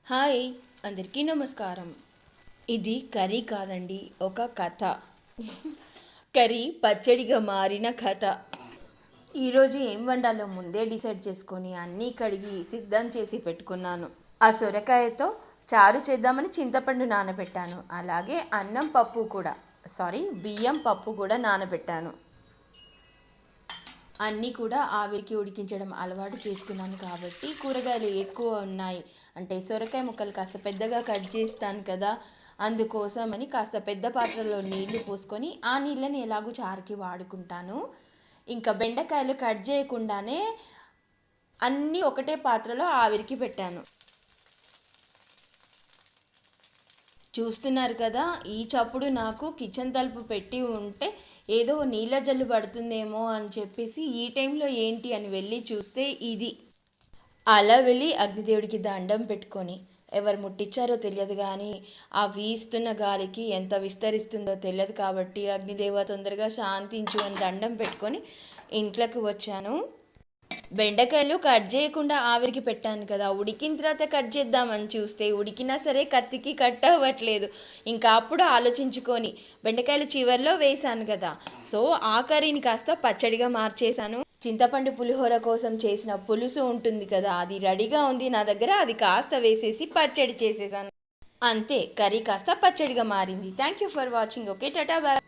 Hi, అందరికీ నమస్కారం. ఇది కర్రీ కాదండి, ఒక కథ. కర్రీ పచ్చడిగా మారిన కథ. ఈరోజు ఏం వండాలో ముందే డిసైడ్ చేసుకొని అన్నీ కడిగి సిద్ధం చేసి పెట్టుకున్నాను. ఆ సొరకాయతో చారు చేద్దామని చింతపండు నానబెట్టాను. అలాగే బియ్యం పప్పు కూడా నానబెట్టాను. అన్నీ కూడా ఆవిరికి ఉడికించడం అలవాటు చేసుకున్నాను కాబట్టి కూరగాయలు ఎక్కువ ఉన్నాయి. అంటే సొరకాయ ముక్కలు కాస్త పెద్దగా కట్ చేస్తాను కదా, అందుకోసమని కాస్త పెద్ద పాత్రలో నీళ్లు పోసుకొని ఆ నీళ్ళని ఎలాగో చారుకి వాడుకుంటాను. ఇంకా బెండకాయలు కట్ చేయకుండానే అన్నీ ఒకటే పాత్రలో ఆవిరికి పెట్టాను. చూస్తున్నారు కదా, ఈ చప్పుడు నాకు కిచెన్ తలుపు పెట్టి ఉంటే ఏదో నీళ్ళ జల్లు పడుతుందేమో అని చెప్పేసి ఈ టైంలో ఏంటి అని వెళ్ళి చూస్తే ఇది. అలా వెళ్ళి అగ్నిదేవుడికి దండం పెట్టుకొని, ఎవరు ముట్టించారో తెలియదు కానీ ఆ వీస్తున్న గాలికి ఎంత విస్తరిస్తుందో తెలియదు కాబట్టి అగ్నిదేవ తొందరగా శాంతించు అని దండం పెట్టుకొని ఇంట్లోకి వచ్చాను. బెండకాయలు కట్ చేయకుండా ఆవిరికి పెట్టాను కదా, ఉడికిన తర్వాత కట్ చేద్దామని చూస్తే ఉడికినా సరే కత్తికి కట్ అవ్వట్లేదు. ఇంకా అప్పుడు ఆలోచించుకొని బెండకాయలు చివర్లో వేశాను కదా, సో ఆ కర్రీని కాస్త పచ్చడిగా మార్చేశాను. చింతపండు పులిహోర కోసం చేసిన పులుసు ఉంటుంది కదా, అది రెడీగా ఉంది నా దగ్గర, అది కాస్త వేసేసి పచ్చడి చేసేసాను. అంతే, కర్రీ కాస్త పచ్చడిగా మారింది. Thank you for watching. Okay, tata bye.